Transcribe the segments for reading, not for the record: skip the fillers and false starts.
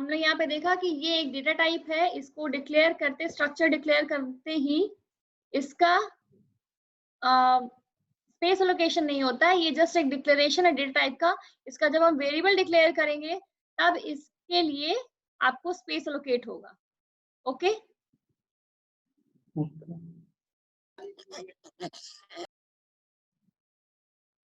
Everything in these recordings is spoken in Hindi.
हमने यहाँ पे देखा कि ये एक डेटा टाइप है, इसको डिक्लेयर करते, स्ट्रक्चर डिक्लेयर करते ही इसका स्पेस एलोकेशन नहीं होता है, ये जस्ट एक डिक्लेरेशन है डेटा टाइप का। इसका जब हम वेरिएबल डिक्लेयर करेंगे तब इसके लिए आपको स्पेस एलोकेट होगा। Okay,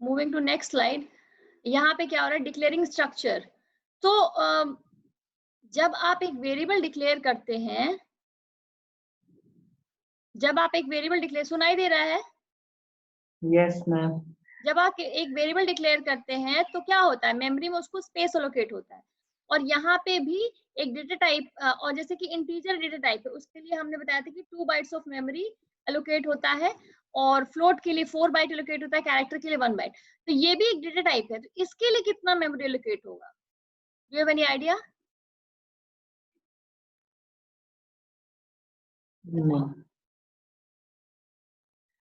moving to next slide. यहाँ पे क्या हो रहा है, डिक्लेयरिंग स्ट्रक्चर। तो जब आप एक वेरिएबल डिक्लेयर करते हैं, जब आप एक वेरिएबल डिक्लेयर, सुनाई दे रहा है? Yes ma'am. जब आप एक वेरिएबल डिक्लेयर करते हैं तो क्या होता है, मेमोरी में उसको स्पेस एलोकेट होता है। और यहाँ पे भी एक डेटा टाइप, और जैसे कि इंटीजर डेटा टाइप है, उसके लिए हमने बताया था कि 2 बाइट्स ऑफ मेमोरी एलोकेट होता है, और फ्लोट के लिए 4 बाइट एलोकेट होता है, कैरेक्टर के लिए 1 बाइट। तो ये भी एक डेटा टाइप है, तो इसके लिए कितना मेमोरी एलोकेट होगा? Do you have any idea?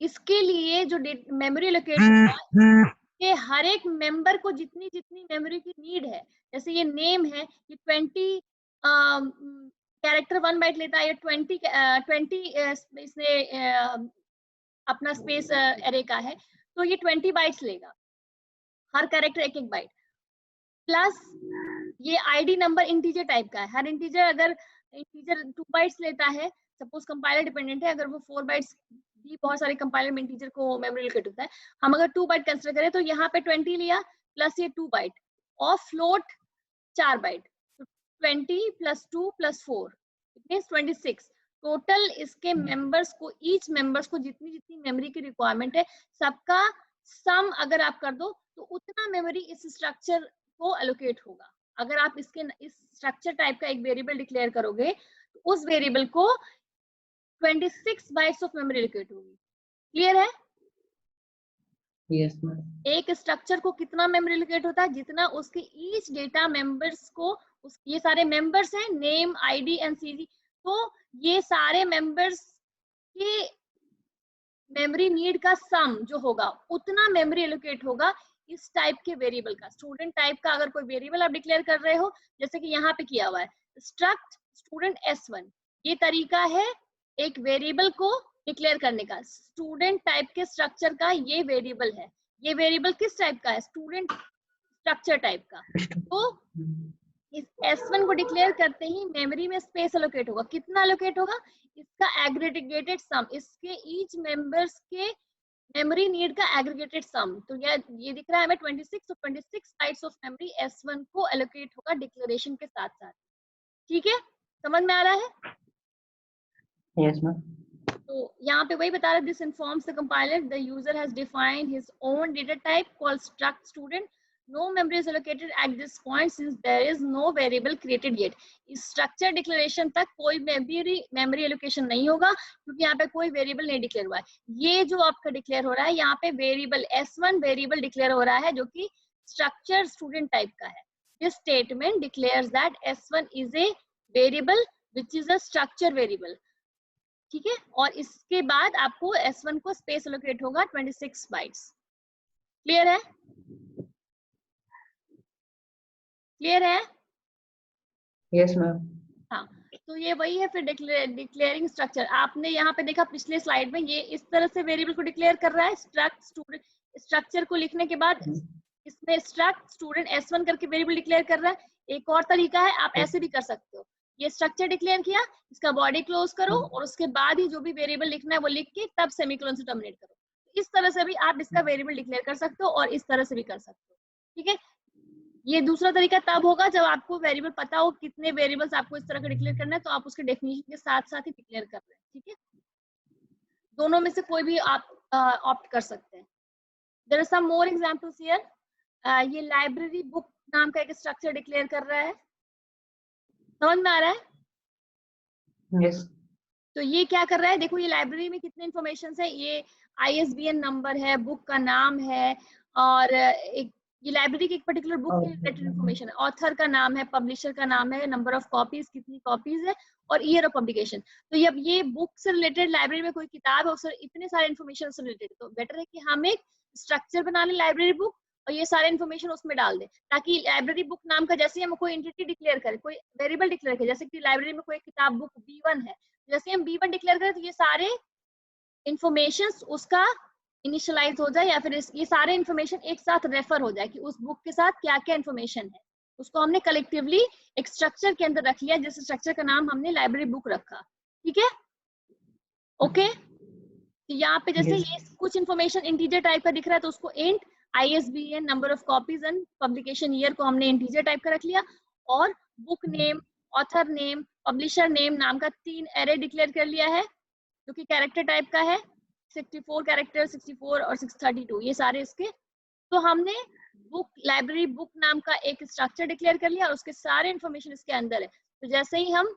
इसके लिए जो मेमोरी एलोकेट होगा, कि हर एक मेंबर को जितनी जितनी मेमोरी की नीड है, जैसे ये नेम है, ये 20 कैरेक्टर 1 बाइट लेता है, ये 20 इसने अपना स्पेस एरे का है, तो ये 20 बाइट्स लेगा, हर कैरेक्टर 1-1 बाइट। प्लस ये आईडी नंबर इंटीजर टाइप का है, हर इंटीजर अगर इंटीजर 2 बाइट्स लेता है, सपोज कंपाइलर डिपेंडेंट है, अगर वो 4 बाइट्स भी, बहुत सारे कंपाइलर में इंटीजर को मेमोरी एलोकेट होता है, हम अगर 2 बाइट कंसीडर करें तो यहाँ पे 20 लिया प्लस ये 2 बाइट, और फ्लोट 4 बाइट, तो 20 + 2 + 4 इट मींस 26। टोटल इसके मेंबर्स को, ईच मेंबर्स को जितनी जितनी मेमोरी की रिक्वायरमेंट है, सबका सम अगर आप कर दो तो उतना मेमोरी इस स्ट्रक्चर को एलोकेट होगा। अगर आप इसके इस स्ट्रक्चर टाइप का एक वेरिएबल डिक्लेयर करोगे तो उस वेरिएबल को 26 बाइट्स ऑफ मेमोरी एलोकेट होगी। क्लियर है? Yes ma'am. एक स्ट्रक्चर को कितना मेमोरी एलोकेट होता है, जितना उसके ईच डेटा मेंबर्स को, ये सारे मेंबर्स हैं, नेम, आईडी एंड सीजी, तो ये सारे मेंबर्स के मेमोरी नीड का सम जो होगा, उतना मेमोरी एलोकेट होगा इस टाइप के वेरिएबल का। स्टूडेंट टाइप का अगर कोई वेरिएबल आप डिक्लेयर कर रहे हो, जैसे कि यहाँ पे किया हुआ है स्ट्रक्ट स्टूडेंट S1, ये तरीका है एक वेरिएबल को डिक्लेयर करने का। स्टूडेंट टाइप के स्ट्रक्चर का ये वेरिएबल है, ये वेरिएबल किस टाइप का है, स्टूडेंट स्ट्रक्चर टाइप का। तो इस S1 को डिक्लेयर करते ही मेमोरी में स्पेस एलोकेट होगा, कितना एलोकेट होगा, इसका एग्रीगेटेड सम, इसके ईच मेंबर्स के मेमोरी नीड का एग्रीगेटेड सम। तो ये दिख रहा है हमें 26, तो 26 बाइट्स ऑफ मेमोरी S1 को एलोकेट होगा डिक्लेरेशन के साथ साथ। ठीक है, समझ में आ रहा है? Yes ma'am. तो यहाँ पे वही बता रहा है, this informs the compiler the user has defined his own data type called struct student, no memory is allocated at this point since there is no variable created yet। इस स्ट्रक्चर डिक्लेरेशन तक कोई मेमोरी एलोकेशन नहीं होगा, क्योंकि यहाँ पे कोई वेरिएबल नहीं डिक्लेयर हुआ है। ये जो आपका डिक्लेयर हो रहा है, यहाँ पे वेरिएबल S1 वेरिएबल डिक्लेयर हो रहा है, जो कि स्ट्रक्चर स्टूडेंट टाइप का है। This statement declares that S1 is a variable which is a structure variable. ठीक है, और इसके बाद आपको S1 को स्पेस एलोकेट होगा 26 बाइट्स। क्लियर है? क्लियर है? Yes ma'am. हाँ, तो ये वही है फिर डिक्लेयरिंग स्ट्रक्चर। आपने यहाँ पे देखा पिछले स्लाइड में, ये इस तरह से वेरिएबल को डिक्लेयर कर रहा है, स्ट्रक्ट स्टूडेंट। स्ट्रक्चर को लिखने के बाद इसमें स्ट्रक्ट स्टूडेंट S1 करके वेरिएबल डिक्लेयर कर रहा है। एक और तरीका है, आप ऐसे भी कर सकते हो, ये स्ट्रक्चर डिक्लेयर किया, इसका बॉडी क्लोज करो, और उसके बाद ही जो भी वेरिएबल लिखना है वो लिख के तब सेमीकोलन से टर्मिनेट करो। इस तरह से भी आप इसका वेरिएबल डिक्लेयर कर सकते हो, और इस तरह से भी कर सकते हो। ठीक है, ये दूसरा तरीका तब होगा जब आपको वेरिएबल पता हो कितने वेरिएबल्स आपको इस तरह का डिक्लेयर करना है, तो आप उसके डेफिनेशन के साथ साथ ही डिक्लेयर कर रहे हैं। ठीक है, दोनों में से कोई भी आप ऑप्ट कर सकते हैं। There are some more examples here. ये लाइब्रेरी बुक नाम का एक स्ट्रक्चर डिक्लेयर कर रहा है, समझ में आ रहा है? यस। तो ये क्या कर रहा है, देखो ये लाइब्रेरी में कितने इन्फॉर्मेशन है, ये ISBN नंबर है, बुक का नाम है, और एक ये लाइब्रेरी की एक पर्टिकुलर बुक के रिलेटेड इन्फॉर्मेशन है, ऑथर का नाम है, पब्लिशर का नाम है, नंबर ऑफ कॉपीज, कितनी कॉपीज है, और ईयर ऑफ पब्लिकेशन। तो जब ये बुक से रिलेटेड लाइब्रेरी में कोई किताब है, उससे इतने सारे इन्फॉर्मेशन से रिलेटेड, तो बेटर है कि हम एक स्ट्रक्चर बना लें लाइब्रेरी बुक, और ये सारे इन्फॉर्मेशन उसमें डाल दे, ताकि लाइब्रेरी बुक नाम का जैसे हम कोई एंटिटी डिक्लेयर करें, कोई वेरिएबल डिक्लेयर करें, जैसे कि लाइब्रेरी में कोई किताब बुक B1 है, जैसे हम B1 डिक्लेयर करें तो ये सारे इंफॉर्मेशन उसका इनिशियलाइज हो जाए, या फिर ये सारे इन्फॉर्मेशन एक साथ रेफर हो जाए कि उस बुक के साथ क्या क्या इन्फॉर्मेशन है, उसको हमने कलेक्टिवली एक स्ट्रक्चर के अंदर रख लिया, जिस स्ट्रक्चर का नाम हमने लाइब्रेरी बुक रखा। ठीक है, ओके। तो यहाँ पे जैसे Yes. ये कुछ इन्फॉर्मेशन इंटीजर टाइप का दिख रहा है तो उसको int, ISBN, number of copies and publication year को हमने इंटीजर टाइप का रख लिया, और book name, author name, publisher name नाम का 3 एरे डिक्लेयर कर लिया है, जो कि कैरेक्टर टाइप का है, 64 कैरेक्टर, 64 और 632, ये सारे इसके। तो हमने बुक, लाइब्रेरी बुक नाम का एक स्ट्रक्चर डिक्लेयर कर लिया और उसके सारे इन्फॉर्मेशन इसके अंदर है। तो जैसे ही हम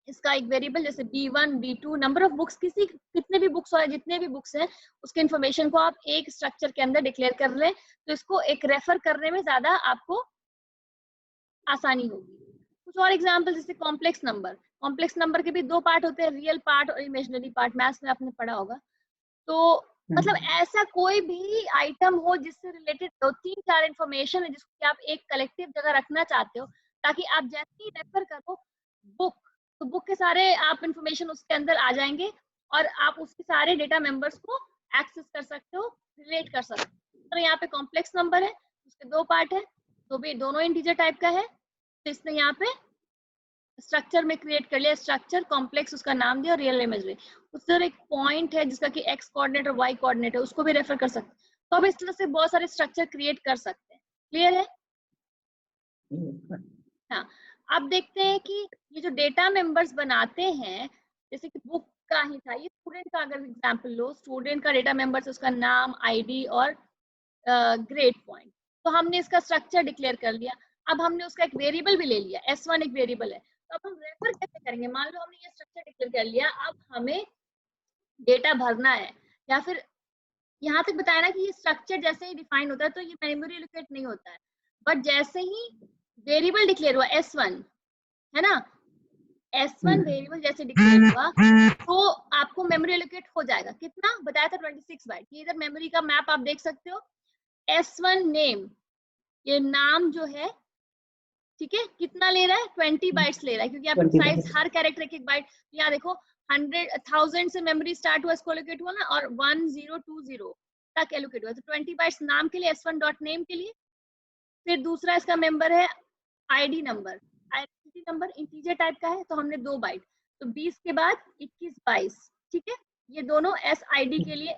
इसका एक वेरिएबल जैसे B1, B2, number of books, कितने भी बुक्स हो, जितने भी बुक्स हैं उसके इन्फॉर्मेशन को आप एक स्ट्रक्चर के अंदर डिक्लेयर कर लें, तो इसको एक रेफर करने में ज्यादा आपको आसानी होगी। कुछ और एग्जांपल, जैसे कॉम्प्लेक्स नंबर के भी 2 पार्ट होते हैं, रियल पार्ट और इमेजिनरी पार्ट, मैथ्स में आपने पढ़ा होगा। तो मतलब ऐसा कोई भी आइटम हो जिससे रिलेटेड 2-3-4 इन्फॉर्मेशन है जिसको आप एक कलेक्टिव जगह रखना चाहते हो, ताकि आप जैसे ही रेफर करो बुक, तो बुक के सारे आप इन्फॉर्मेशन उसके अंदर आ जाएंगे और आप उसके सारे डेटा मेंबर्स को एक्सेस कर सकते हो, रिलेट कर सकते हो। तो यहाँ पे कॉम्प्लेक्स नंबर है, उसके 2 पार्ट है, तो भी दोनों इंटीजर टाइप का है, तो इसने यहाँ पे स्ट्रक्चर में क्रिएट कर लिया, स्ट्रक्चर कॉम्प्लेक्स उसका नाम दिया, रियल इमेजरी। उससे एक पॉइंट है जिसका कि एक्स कोऑर्डिनेट और वाई कोऑर्डिनेट है, उसको भी रेफर कर सकते हैं। तो अब इस तरह से बहुत सारे स्ट्रक्चर क्रिएट कर सकते हैं। क्लियर है? हाँ, अब देखते हैं कि ये जो डेटा मेंबर्स बनाते हैं, जैसे कि बुक का ही था, ये स्टूडेंट का अगर एग्जांपल लो, स्टूडेंट का डेटा मेंबर्स उसका नाम, ID और ग्रेड पॉइंट। तो हमने इसका स्ट्रक्चर डिक्लेयर कर लिया। अब हमने उसका एक वेरिएबल भी ले लिया, S1 एक वेरिएबल है। तो अब हम रेफर कैसे करेंगे? मान लो हमने ये स्ट्रक्चर डिक्लेयर कर लिया, अब हमें डेटा भरना है, या फिर यहाँ तक बताया ना कि ये स्ट्रक्चर जैसे ही डिफाइन होता है तो ये मेमोरी एलोकेट नहीं होता है, बट जैसे ही वेरिएबल डिक्लेयर हुआ S1, है ना, S1 वेरिएबल जैसे डिक्लेयर हुआ तो आपको मेमोरी एलोकेट हो जाएगा। कितना बताया था? 26 बाइट। ये इधर मेमोरी का मैप आप देख सकते हो। S1 नेम, ये नाम जो है, ठीक है, कितना ले रहा है? 20 बाइट्स ले रहा है, क्योंकि आप साइज हर कैरेक्टर एक बाइट। यहाँ देखो 100,000 से मेमोरी स्टार्ट हुआ, इसको एलोकेट हुआ ना, और 1020 तक एलोकेट हुआ। तो 20 बाइट्स नाम के लिए, S1 डॉट नेम के लिए। फिर दूसरा इसका मेंबर है ID number, identity number integer type का है, तो हमने 2 बाइट, तो 20 के बाद 21 22, ठीक है, ये दोनों SID के लिए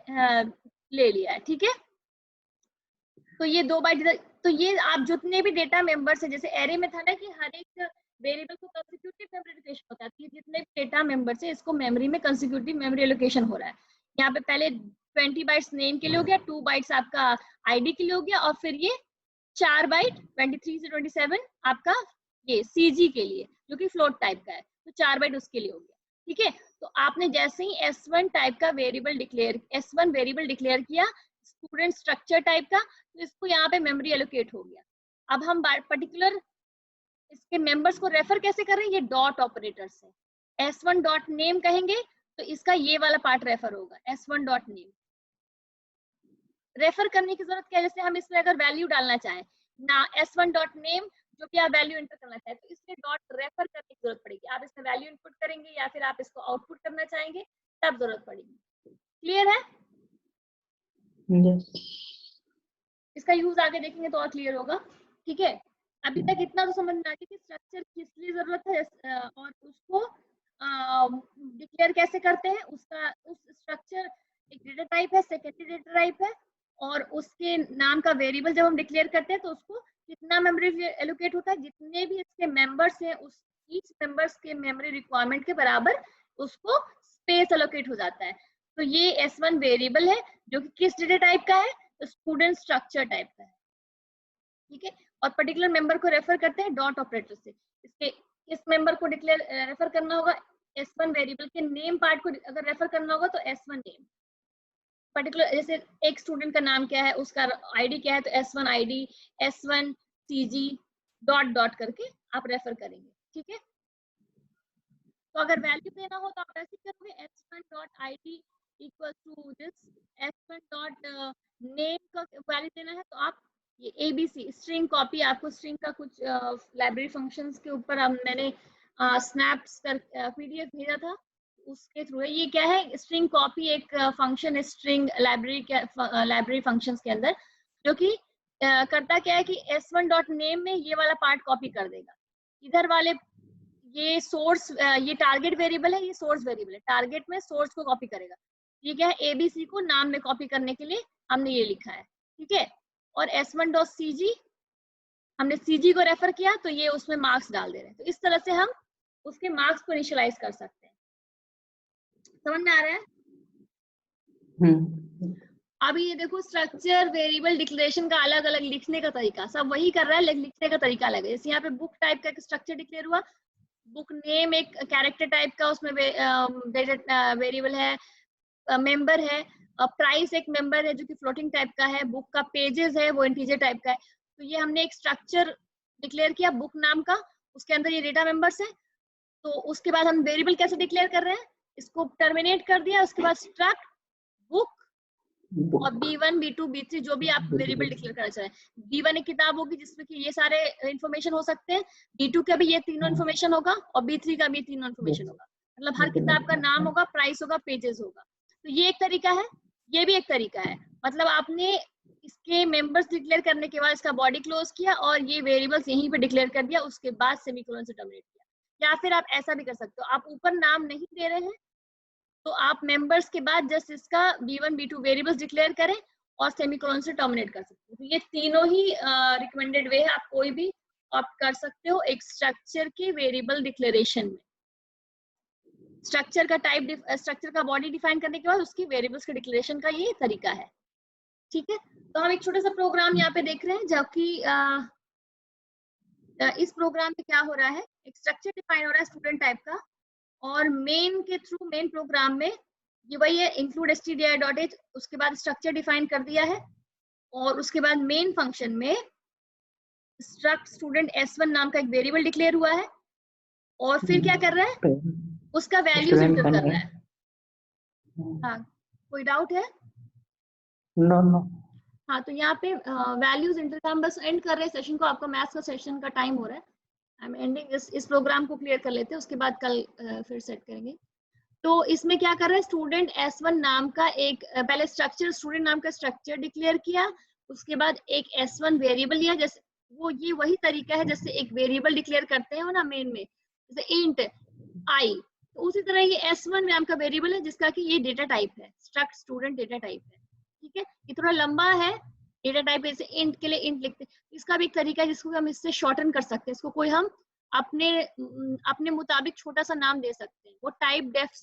ले लिया है। ठीक है, तो ये 2 बाइट इधर। तो ये आप जितने भी डेटा मेंबर्स है, जैसे एरे में था ना कि हर एक वेरिएबल को कंसेक्यूटिव मेमोरी एलोकेशन होता है, तो जितने भी डेटा मेंबर्स है इसको मेमोरी में कंसेक्यूटिव मेमोरी एलोकेशन हो रहा है। यहाँ पे पहले 20 बाइट्स नेम के लिए हो गया, 2 बाइट्स आपका ID के लिए हो गया, और फिर ये 4 बाइट 23 से 27 आपका ये CG के लिए, जो कि फ्लोट टाइप का है, तो 4 बाइट उसके लिए हो गया। ठीक है, तो आपने जैसे ही S1 टाइप का variable declare, S1 variable declare किया स्टूडेंट स्ट्रक्चर टाइप का, तो इसको यहाँ पे मेमोरी एलोकेट हो गया। अब हम पर्टिकुलर इसके मेंबर्स को रेफर कैसे कर रहे हैं? ये डॉट ऑपरेटर से। S1 डॉट नेम कहेंगे तो इसका ये वाला पार्ट रेफर होगा, S1 डॉट नेम। रेफर करने की जरूरत क्या है? जैसे हम इसमें अगर वैल्यू डालना चाहें ना, S1 डॉट नेम जो भी आप वैल्यू इंटर करना चाहें, तो इसमें डॉट रेफर करने की जरूरत पड़ेगी। आप इसमें वैल्यू इनपुट करेंगे या फिर आप इसको आउटपुट करना चाहेंगे, तब जरूरत पड़ेगी। क्लियर है? Yes. इसका यूज आगे देखेंगे तो और क्लियर होगा। ठीक है, अभी तक इतना तो समझ में आ गया कि स्ट्रक्चर किस लिए जरूरत है और उसको डिक्लेयर कैसे करते हैं। उसका उस स्ट्रक्चर एक डेटा टाइप है, सेकेंडरी डेटा टाइप है, और उसके नाम का वेरिएबल जब हम डिक्लेयर करते हैं तो उसको कितना मेमोरी एलोकेट होता है, जितने भी इसके मेंबर्स हैं उस ईच मेंबर्स के मेमोरी रिक्वायरमेंट के बराबर उसको स्पेस एलोकेट हो जाता है। तो ये S1 वेरिएबल है जो कि किस डेटा टाइप का है? तो स्टूडेंट स्ट्रक्चर टाइप का है। ठीक है, और पर्टिकुलर मेंबर को रेफर करते हैं डॉट ऑपरेटर से। इसके इस मेंबर को डिक्लेयर रेफर करना होगा, S1 वेरिएबल के नेम पार्ट को अगर रेफर करना होगा तो S1 नेम। पर्टिकुलर जैसे एक स्टूडेंट का नाम क्या है, उसका ID क्या है, तो S1 ID, S1 CG dot dot करके आप रेफर करेंगे। ठीक है, तो अगर वैल्यू देना हो तो आप ऐसे करोगे, S1 dot ID equal to this, S1 dot name का वैल्यू देना है तो आप ये ABC स्ट्रिंग कॉपी, आपको स्ट्रिंग का कुछ लाइब्रेरी फंक्शंस के ऊपर मैंने स्नैप्स कर PDF भेजा था, उसके थ्रू है। ये क्या है, स्ट्रिंग कॉपी एक फंक्शन है स्ट्रिंग लाइब्रेरी फंक्शंस के अंदर, जो कि करता क्या है कि s1.name में ये वाला पार्ट कॉपी कर देगा, इधर वाले ये सोर्स, ये टारगेट वेरिएबल है, ये सोर्स वेरिएबल है, टारगेट में सोर्स को कॉपी करेगा। ये क्या है, ABC को नाम में कॉपी करने के लिए हमने ये लिखा है, ठीक है। और s1.cg हमने CG को रेफर किया तो ये उसमें मार्क्स डाल दे रहे हैं। तो इस तरह से हम उसके मार्क्स को इनिशियलाइज कर सकते हैं। समझ में आ रहा है? अभी ये देखो, स्ट्रक्चर वेरिएबल डिक्लेरेशन का अलग अलग लिखने का तरीका सब वही कर रहा है, लेकिन लिखने का तरीका अलग है। जैसे यहाँ पे बुक टाइप का स्ट्रक्चर डिक्लेयर हुआ, बुक नेम एक कैरेक्टर टाइप का उसमें वेरिएबल है, मेंबर है, प्राइस एक मेंबर है जो कि फ्लोटिंग टाइप का है, बुक का पेजेस है वो इंटीजर टाइप का है। तो ये हमने एक स्ट्रक्चर डिक्लेयर किया बुक नाम का, उसके अंदर ये डेटा मेंबर्स है। तो उसके बाद हम वेरिएबल कैसे डिक्लेयर कर रहे हैं, इसको टर्मिनेट कर दिया, उसके बाद स्ट्रक्ट बुक और B1 B2 B3 जो भी आप वेरिएबल डिक्लेयर करना चाहें। B1 एक किताब होगी जिसमें कि ये सारे इंफॉर्मेशन हो सकते हैं, B2 का भी ये तीनों इंफॉर्मेशन होगा और B3 का भी तीनों इंफॉर्मेशन होगा। मतलब हर किताब का नाम होगा, प्राइस होगा, पेजेस होगा। तो ये एक तरीका है, ये भी एक तरीका है। मतलब आपने इसके मेंबर्स डिक्लेयर करने के बाद इसका बॉडी क्लोज किया और ये वेरिएबल्स यहीं पे डिक्लेयर कर दिया, उसके बाद सेमीकोलन से टर्मिनेट किया। या फिर आप ऐसा भी कर सकते हो, आप ऊपर नाम नहीं दे रहे हैं तो आप मेंबर्स के बाद जस्ट इसका B1 B2 वेरिएबल्स डिक्लेयर करें और सेमीकोलन से टर्मिनेट कर सकते हैं। तो ये तीनों ही रिकमेंडेड वे है, आप कोई भी ऑप्ट कर सकते हो एक स्ट्रक्चर के वेरिएबल डिक्लेरेशन में। स्ट्रक्चर का टाइप, स्ट्रक्चर का बॉडी डिफाइन करने के बाद उसकी वेरिएबल्स के डिक्लेरेशन का ये तरीका है, ठीक है। तो हम एक छोटा सा प्रोग्राम यहाँ पे देख रहे हैं, जबकि इस प्रोग्राम में क्या हो रहा है, एक स्ट्रक्चर डिफाइन हो रहा है स्टूडेंट टाइप का, और मेन के थ्रू, मेन प्रोग्राम में ये वही है इंक्लूड stdio.h, उसके बाद स्ट्रक्चर डिफाइन कर दिया है और उसके बाद मेन फंक्शन में स्ट्रक्ट स्टूडेंट s1 नाम का एक वेरिएबल डिक्लेयर हुआ है और फिर क्या कर रहा है, उसका वैल्यूज इंटर कर रहा है। हाँ, कोई डाउट है? नो। हाँ, तो यहाँ पे वैल्यूज इंटर, हम बस एंड कर रहे हैं सेशन को, आपका मैथ्स का सेशन का टाइम हो रहा है, आई एम एंडिंग। इस प्रोग्राम को क्लियर कर लेते हैं, उसके बाद कल फिर सेट करेंगे। तो इसमें क्या कर रहा है, स्टूडेंट S1 नाम का एक पहले स्ट्रक्चर, स्टूडेंट नाम का स्ट्रक्चर डिक्लेयर किया, उसके बाद एक S1 वेरिएबल लिया, जैसे वो ये वही तरीका है जैसे एक वेरिएबल डिक्लेयर करते हैं ना मेन में, जैसे इंट I, तो उसी तरह ये S1 नाम का वेरिएबल है जिसका कि ये डेटा टाइप है, स्ट्रक्ट स्टूडेंट डेटा टाइप है, ठीक है। ये थोड़ा लंबा है डेटा टाइप, जैसे इंट के लिए इंट लिखते हैं, इसका भी एक तरीका है जिसको हम इससे शॉर्टन कर सकते हैं, इसको कोई हम अपने मुताबिक छोटा सा नाम दे सकते हैं, वो टाइप डेफ